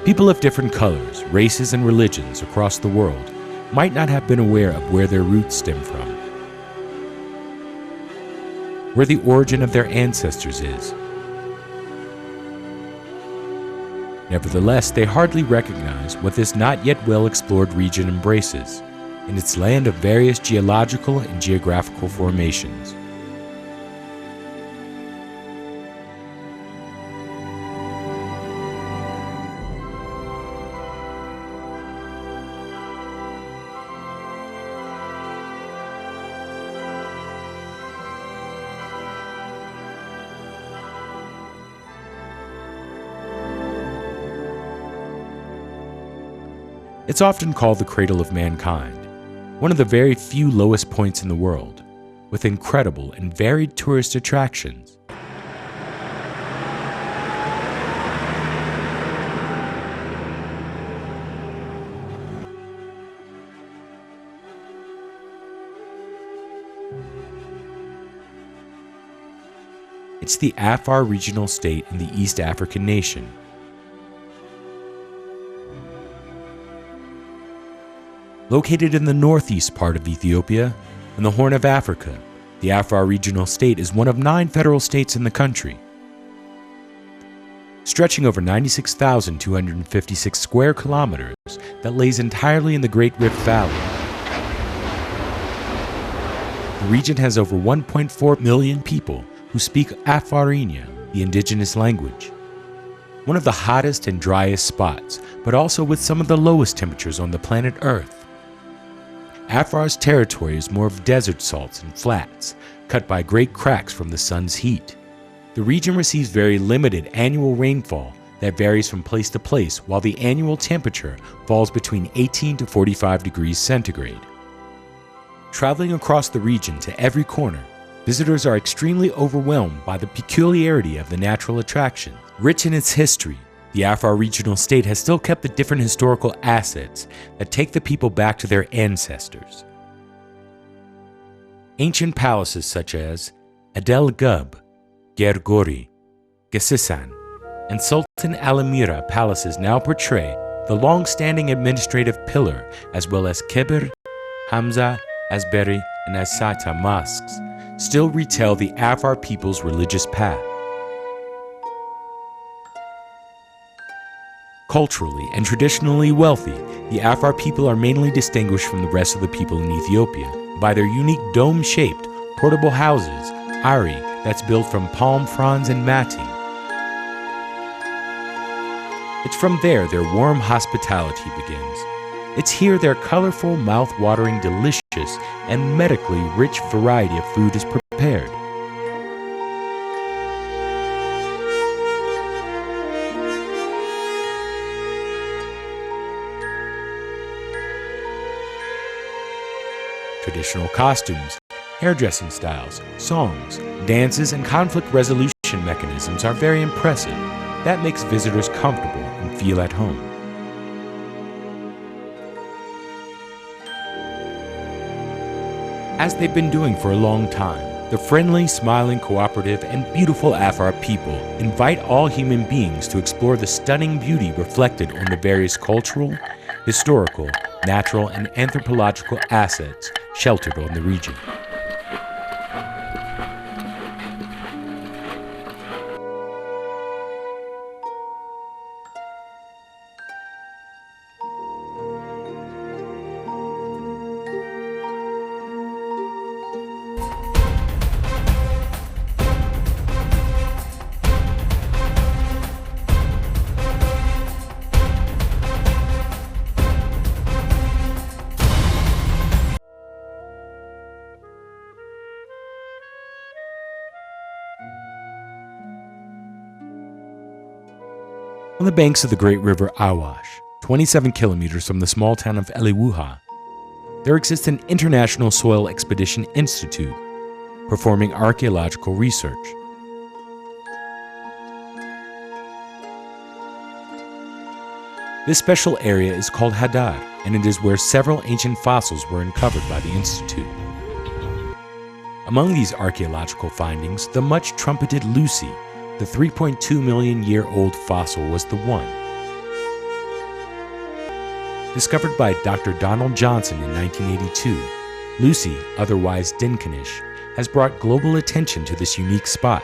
People of different colors, races, and religions across the world might not have been aware of where their roots stem from, where the origin of their ancestors is. Nevertheless, they hardly recognize what this not yet well-explored region embraces in its land of various geological and geographical formations. It's often called the cradle of mankind, one of the very few lowest points in the world, with incredible and varied tourist attractions. It's the Afar regional state in the East African nation. Located in the northeast part of Ethiopia and the Horn of Africa, the Afar regional state is one of 9 federal states in the country. Stretching over 96,256 square kilometers that lays entirely in the Great Rift Valley. The region has over 1.4 million people who speak Afarinya, the indigenous language. One of the hottest and driest spots, but also with some of the lowest temperatures on the planet Earth. Afar's territory is more of desert salts and flats, cut by great cracks from the sun's heat. The region receives very limited annual rainfall that varies from place to place, while the annual temperature falls between 18 to 45 degrees centigrade. Traveling across the region to every corner, visitors are extremely overwhelmed by the peculiarity of the natural attraction. Rich in its history, the Afar regional state has still kept the different historical assets that take the people back to their ancestors. Ancient palaces such as Adel Gub, Gergori, Gesisan, and Sultan Alamira palaces now portray the long-standing administrative pillar, as well as Kebir, Hamza, Asberi, and Asata mosques, still retell the Afar people's religious path. Culturally and traditionally wealthy, the Afar people are mainly distinguished from the rest of the people in Ethiopia by their unique dome-shaped, portable houses, Ari, that's built from palm fronds and matting. It's from there their warm hospitality begins. It's here their colorful, mouth-watering, delicious, and medically rich variety of food is prepared. Traditional costumes, hairdressing styles, songs, dances, and conflict resolution mechanisms are very impressive. That makes visitors comfortable and feel at home. As they've been doing for a long time, the friendly, smiling, cooperative, and beautiful Afar people invite all human beings to explore the stunning beauty reflected on the various cultural, historical, natural, and anthropological assets sheltered on the region. On the banks of the great river Awash, 27 kilometers from the small town of Eliwuha, there exists an International Soil Expedition Institute performing archaeological research. This special area is called Hadar, and it is where several ancient fossils were uncovered by the Institute. Among these archaeological findings, the much trumpeted Lucy, the 3.2 million year old fossil, was the one. Discovered by Dr. Donald Johnson in 1982, Lucy, otherwise Dinkanish, has brought global attention to this unique spot.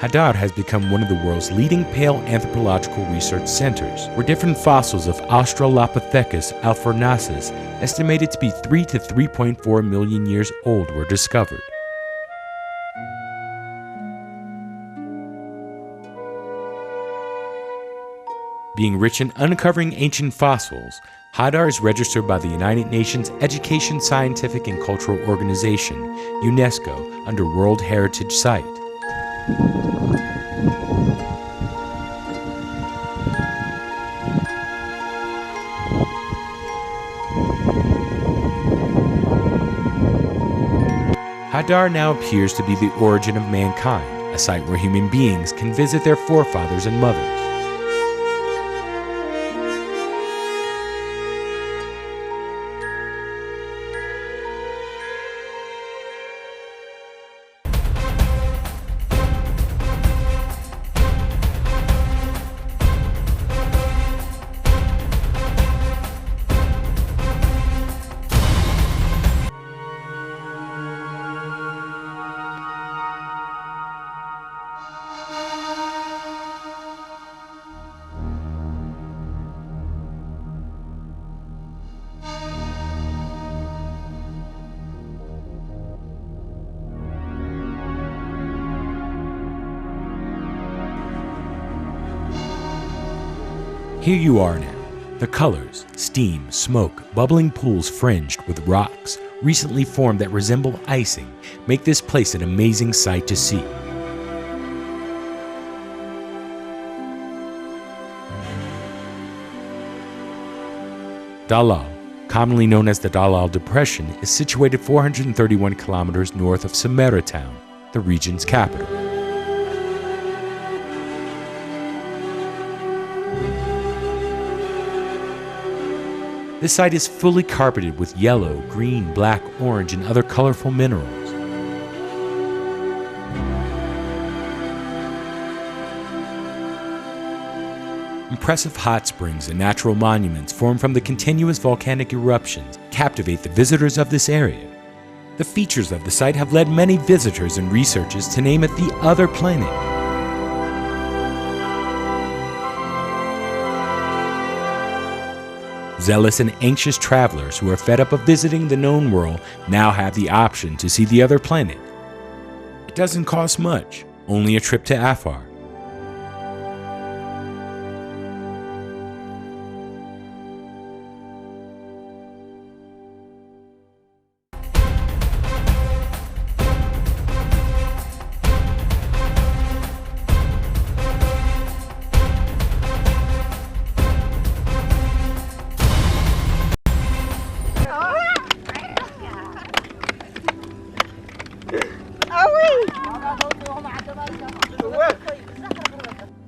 Hadar has become one of the world's leading paleanthropological research centers, where different fossils of Australopithecus alfornacis, estimated to be 3 to 3.4 million years old, were discovered. Being rich in uncovering ancient fossils, Hadar is registered by the United Nations Education, Scientific and Cultural Organization, UNESCO, under World Heritage Site. Hadar now appears to be the origin of mankind, a site where human beings can visit their forefathers and mothers. Here you are now. The colors, steam, smoke, bubbling pools fringed with rocks recently formed that resemble icing make this place an amazing sight to see. Dalal, commonly known as the Dalal Depression, is situated 431 kilometers north of Samarra town, the region's capital. This site is fully carpeted with yellow, green, black, orange, and other colorful minerals. Impressive hot springs and natural monuments formed from the continuous volcanic eruptions captivate the visitors of this area. The features of the site have led many visitors and researchers to name it the Other Planet. Zealous and anxious travelers who are fed up of visiting the known world now have the option to see the other planet. It doesn't cost much, only a trip to Afar.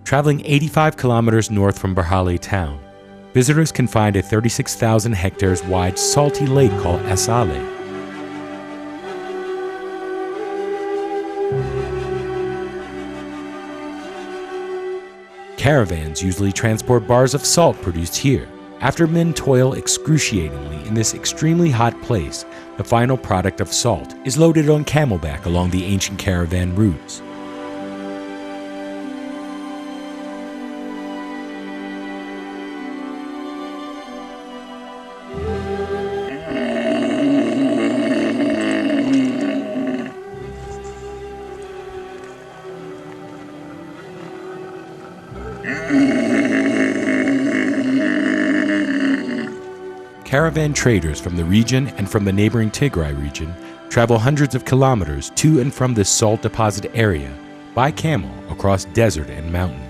Traveling 85 kilometers north from Barhale town, visitors can find a 36,000 hectares wide salty lake called Asale. Caravans usually transport bars of salt produced here. After men toil excruciatingly in this extremely hot place, the final product of salt is loaded on camelback along the ancient caravan routes. Caravan traders from the region and from the neighboring Tigray region travel hundreds of kilometers to and from this salt deposit area by camel across desert and mountain.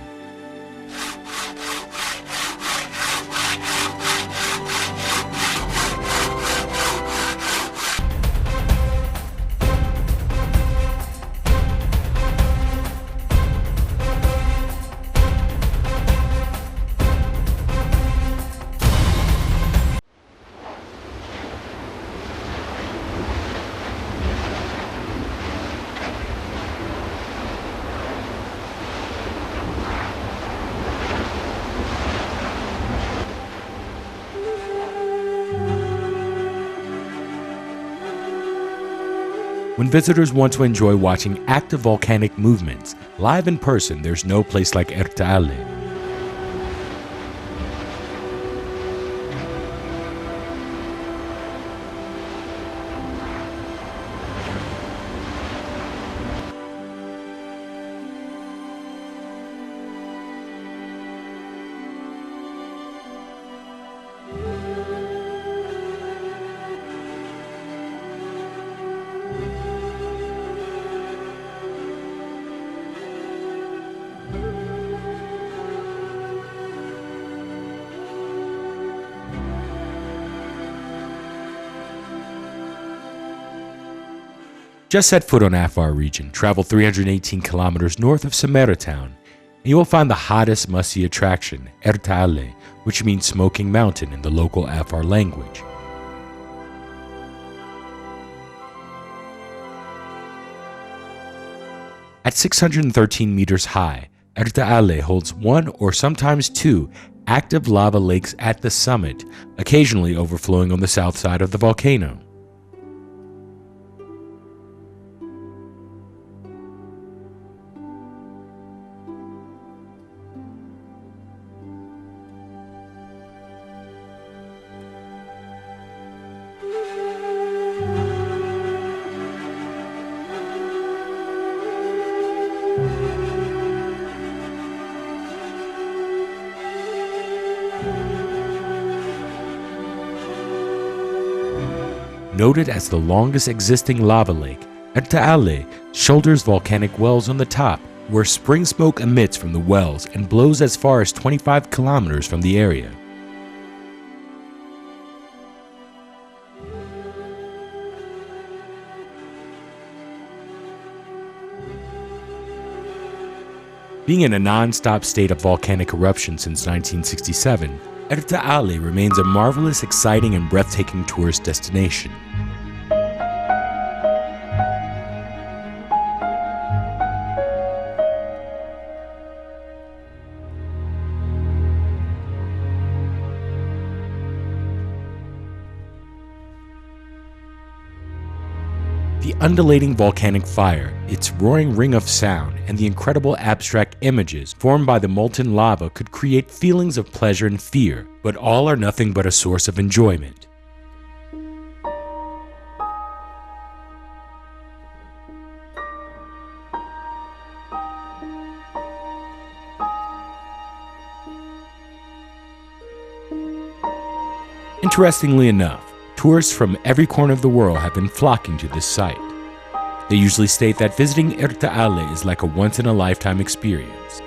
When visitors want to enjoy watching active volcanic movements live in person, there's no place like Ertaale. Just set foot on Afar region, travel 318 kilometers north of Samarra town, and you will find the hottest must-see attraction, Ertaale, which means smoking mountain in the local Afar language. At 613 meters high, Ertaale holds one or sometimes two active lava lakes at the summit, occasionally overflowing on the south side of the volcano. Noted as the longest existing lava lake, Ertaale shoulders volcanic wells on the top, where spring smoke emits from the wells and blows as far as 25 kilometers from the area. Being in a non-stop state of volcanic eruption since 1967, Ertaale remains a marvelous, exciting, and breathtaking tourist destination. The undulating volcanic fire, its roaring ring of sound, and the incredible abstract images formed by the molten lava could create feelings of pleasure and fear, but all are nothing but a source of enjoyment. Interestingly enough, tourists from every corner of the world have been flocking to this site. They usually state that visiting Ertaale is like a once-in-a-lifetime experience.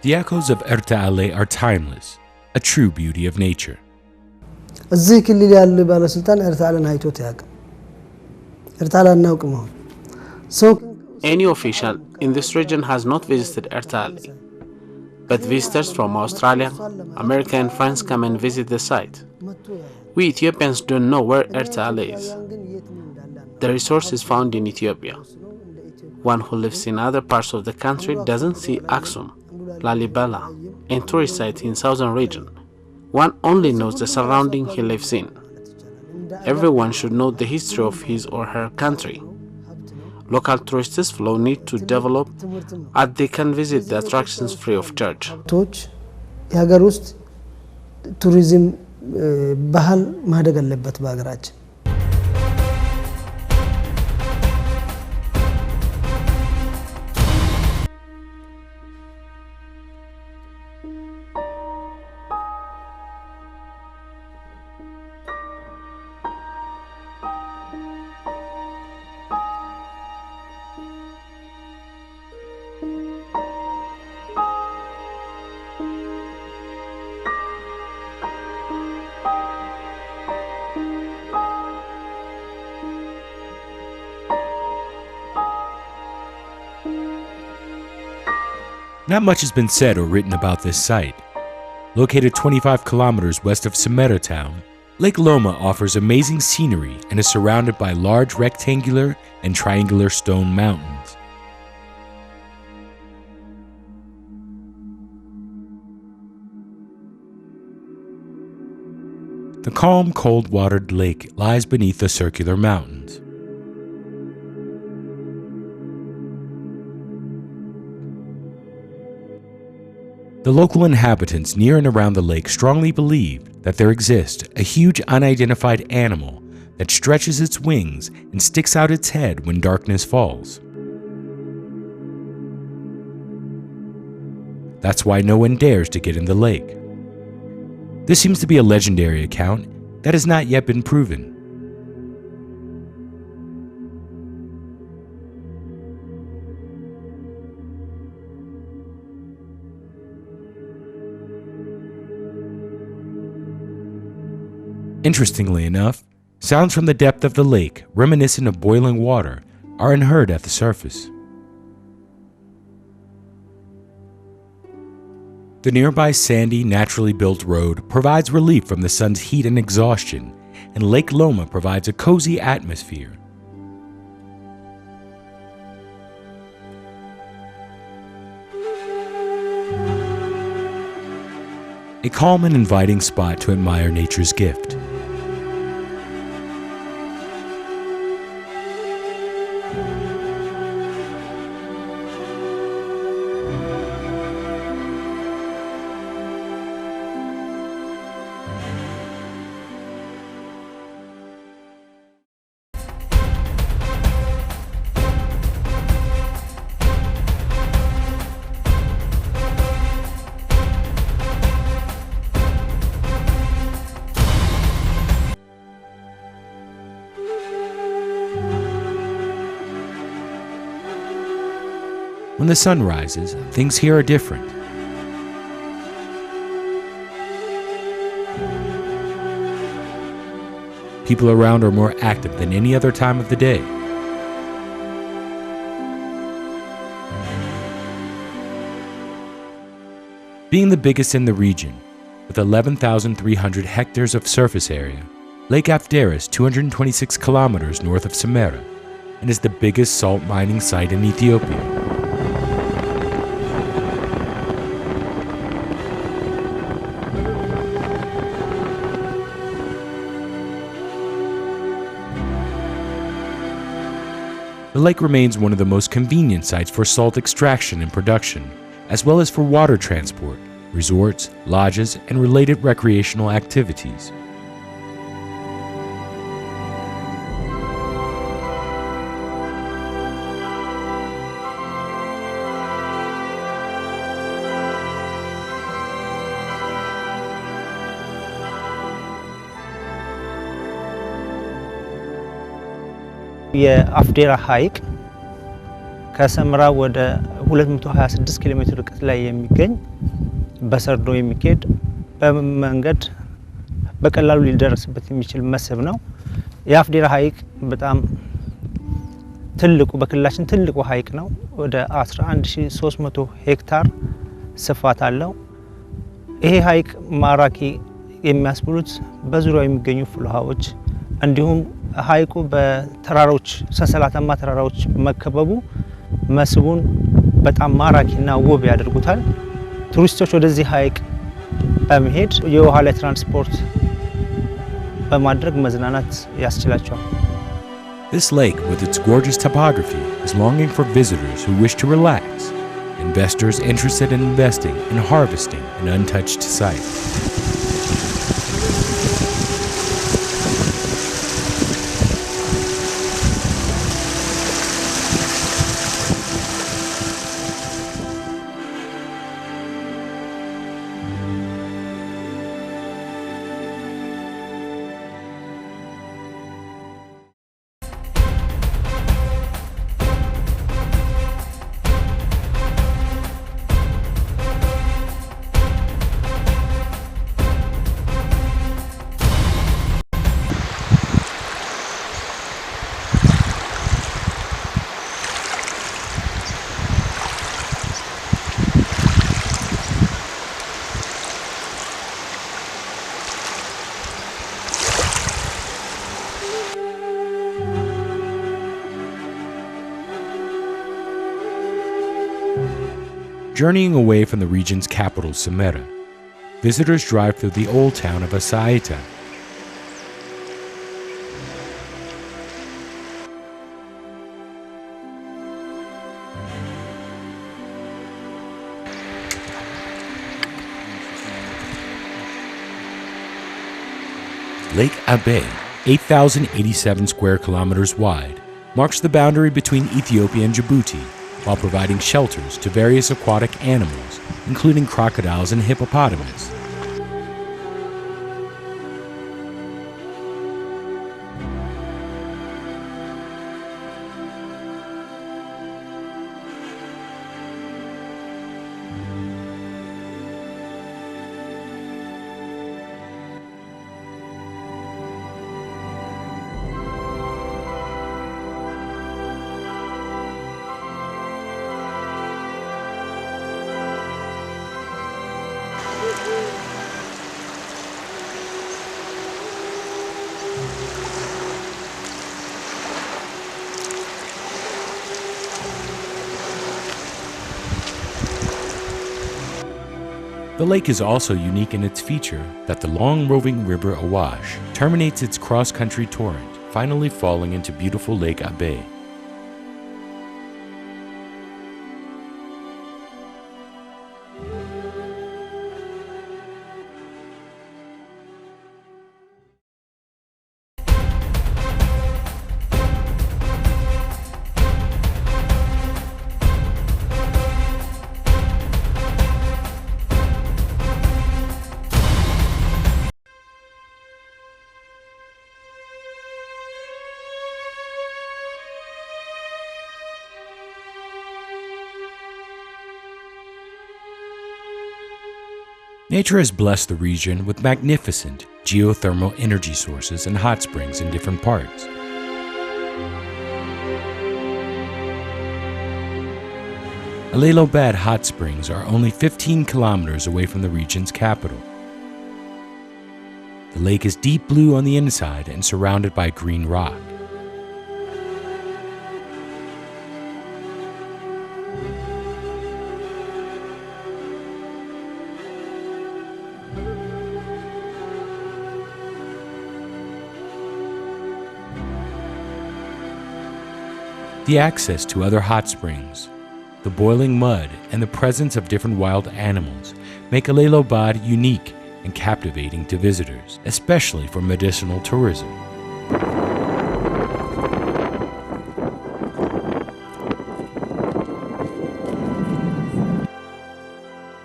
The echoes of Ertaale are timeless, a true beauty of nature. እዚህ ክልል ያለ ባለስልጣን ኤርታለን አይቶት ያውቃል ኤርታለን እናውቅም so Any official in this region has not visited Ertaale, but visitors from Australia, America and France come and visit the site. We Ethiopians don't know where Ertaale is. The resource is found in Ethiopia. One who lives in other parts of the country doesn't see Aksum, Lalibela, and tourist sites in southern region. One only knows the surrounding he lives in. Everyone should know the history of his or her country. Local tourists will need to develop as they can visit the attractions free of charge. የሀገር ውስጥ ቱሪዝም ባህል ማደግ አለበት በሀገራችን Not much has been said or written about this site. Located 25 kilometers west of Samarra town, Lake Loma offers amazing scenery and is surrounded by large rectangular and triangular stone mountains. The calm, cold-watered lake lies beneath the circular mountains. The local inhabitants near and around the lake strongly believe that there exists a huge unidentified animal that stretches its wings and sticks out its head when darkness falls. That's why no one dares to get in the lake. This seems to be a legendary account that has not yet been proven. Interestingly enough, sounds from the depth of the lake, reminiscent of boiling water, are unheard at the surface. The nearby sandy, naturally built road provides relief from the sun's heat and exhaustion, and Lake Loma provides a cozy atmosphere. A calm and inviting spot to admire nature's gift. When the sun rises, things here are different. People around are more active than any other time of the day. Being the biggest in the region, with 11,300 hectares of surface area, Lake Afar is 226 kilometers north of Samarra and is the biggest salt mining site in Ethiopia. The lake remains one of the most convenient sites for salt extraction and production, as well as for water transport, resorts, lodges, and related recreational activities. የአፍዴራ ሐይቅ ከሰምራ ወደ 226 ኪሎ ሜትር ርቀት ላይ የሚገኝ በሰርዶ የሚኬድ በመንገድ በቀላሉ ሊደረስበት የሚችል መስህብ ነው። የአፍዴራ ሐይቅ በጣም ትልቁ በክልላችን ትልቁ ሐይቅ ነው። ወደ 11300 ሄክታር ስፋት አለው። ይሄ ሐይቅ ማራኪ የሚያስብሉት በዙሪያው የሚገኙ ፍልሃዎች እንዲሁም ሐይቁ በተራሮች ሰንሰለታማ ተራራዎች መከበቡ መስህቡን በጣም ማራኪና ውብ ያደርጉታል። ቱሪስቶች ወደዚህ ሐይቅ በመሄድ የውሃ ላይ ትራንስፖርት በማድረግ መዝናናት ያስችላቸዋል። This lake, with its gorgeous topography, is longing for visitors who wish to relax, investors interested in investing and harvesting an untouched site. Journeying away from the region's capital, Samara, visitors drive through the old town of Asaita. Lake Abe, 8,087 square kilometers wide, marks the boundary between Ethiopia and Djibouti, while providing shelters to various aquatic animals, including crocodiles and hippopotamus. The lake is also unique in its feature that the long roving river Awash terminates its cross-country torrent, finally falling into beautiful Lake Abe. Nature has blessed the region with magnificent geothermal energy sources and hot springs in different parts. Alailobad hot springs are only 15 kilometers away from the region's capital. The lake is deep blue on the inside and surrounded by green rock. The access to other hot springs, the boiling mud, and the presence of different wild animals make Alailobad unique and captivating to visitors, especially for medicinal tourism.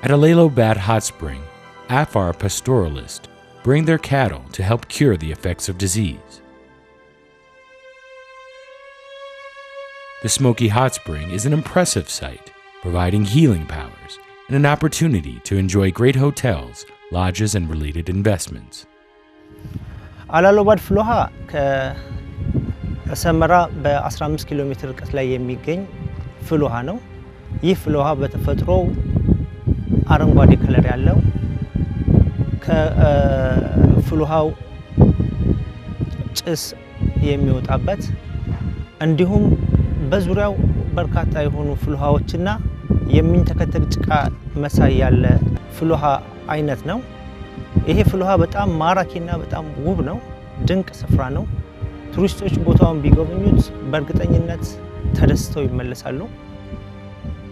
At Alailobad Hot Spring, Afar pastoralists bring their cattle to help cure the effects of disease. The Smoky Hot Spring is an impressive sight, providing healing powers and an opportunity to enjoy great hotels, lodges, and related investments. Alailobad ፍልውሃ ከሰመራ በ15 ኪሎ ሜትር ርቀት ላይ የሚገኝ ፍልውሃ ነው። ይህ ፍልውሃ በተፈጥሮ አረንጓዴ ከለር ያለው ከፍልውሃው ጭስ የሚወጣበት እንዲሁም በዙሪያው በርካታ የሆኑ ፍልውሃዎችና የሚንተከተክ ጭቃ መሳይ ያለ ፍልውሃ አይነት ነው። ይሄ ፍልውሃ በጣም ማራኪና በጣም ውብ ነው። ድንቅ ስፍራ ነው። ቱሪስቶች ቦታውን ቢጎበኙት በእርግጠኝነት ተደስተው ይመለሳሉ።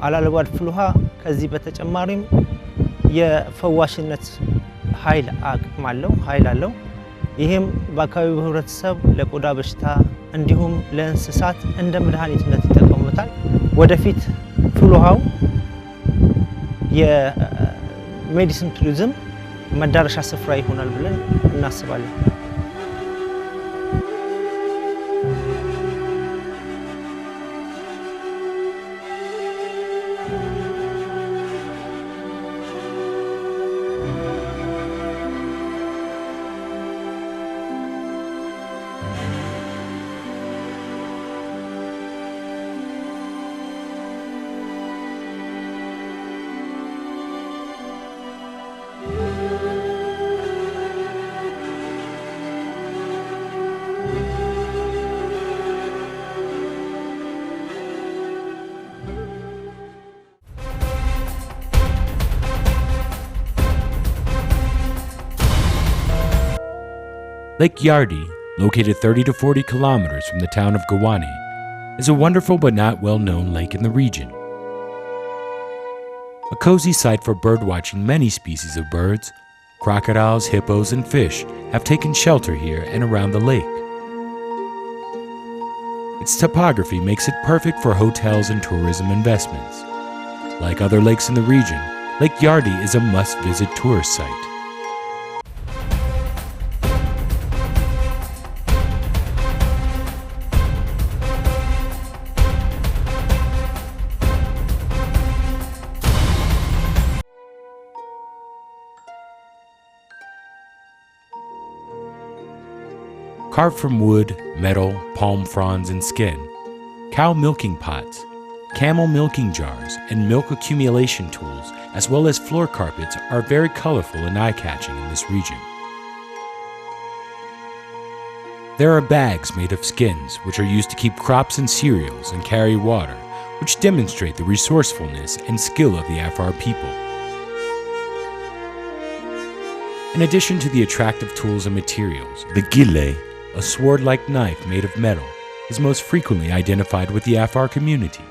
አላልባድ ፍልውሃ ከዚህ በተጨማሪም የፈዋሽነት ኃይል አለው። ይሄም በአካባቢው ህብረተሰብ ለቆዳ በሽታ እንዲሁም ለእንስሳት እንደ መድኃኒትነት ይጠቀሙታል። ወደፊት ፍልውሃው የሜዲሲን ቱሪዝም መዳረሻ ስፍራ ይሆናል ብለን እናስባለን። Lake Yardi, located 30 to 40 kilometers from the town of Gawane, is a wonderful but not well-known lake in the region. A cozy site for birdwatching. Many species of birds, crocodiles, hippos, and fish have taken shelter here and around the lake. Its topography makes it perfect for hotels and tourism investments. Like other lakes in the region, Lake Yardi is a must-visit tourist site. Carved from wood, metal, palm fronds, and skin, cow milking pots, camel milking jars, and milk accumulation tools, as well as floor carpets, are very colorful and eye-catching in this region. There are bags made of skins, which are used to keep crops and cereals and carry water, which demonstrate the resourcefulness and skill of the Afar people. In addition to the attractive tools and materials, the gille, a sword-like knife made of metal, is most frequently identified with the Afar community.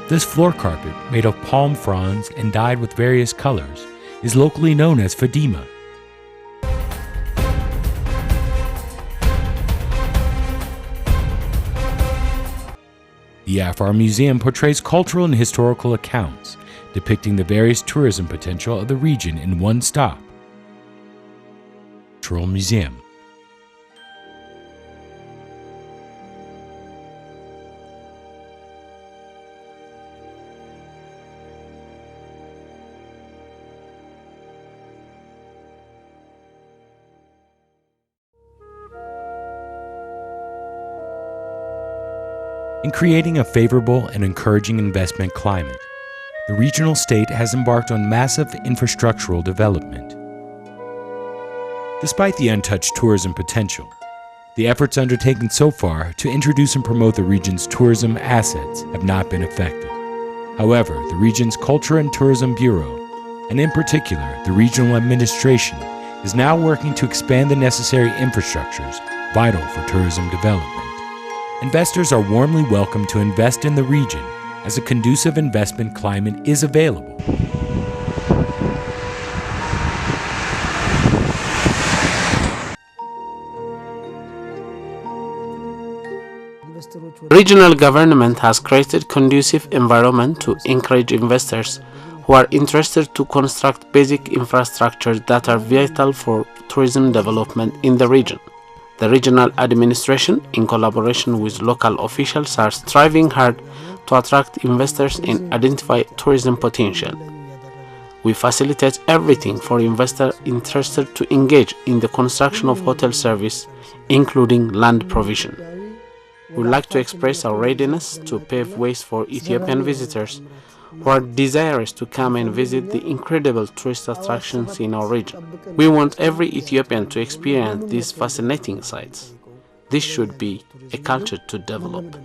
This floor carpet, made of palm fronds and dyed with various colors, is locally known as fadima. The Afar Museum portrays cultural and historical accounts, depicting the various tourism potential of the region in one stop. Cultural Museum. In creating a favorable and encouraging investment climate, the regional state has embarked on massive infrastructural development. Despite the untouched tourism potential, the efforts undertaken so far to introduce and promote the region's tourism assets have not been effective. However, the region's Culture and Tourism Bureau, and in particular the regional administration, is now working to expand the necessary infrastructures vital for tourism development. Investors are warmly welcome to invest in the region, as a conducive investment climate is available. Regional government has created conducive environment to encourage investors who are interested to construct basic infrastructure that are vital for tourism development in the region. The regional administration, in collaboration with local officials, are striving hard to attract investors and identify tourism potential. We facilitate everything for investors interested to engage in the construction of hotel service, including land provision. We would like to express our readiness to pave ways for Ethiopian visitors who are desirous to come and visit the incredible tourist attractions in our region. We want every Ethiopian to experience these fascinating sites. This should be a culture to develop.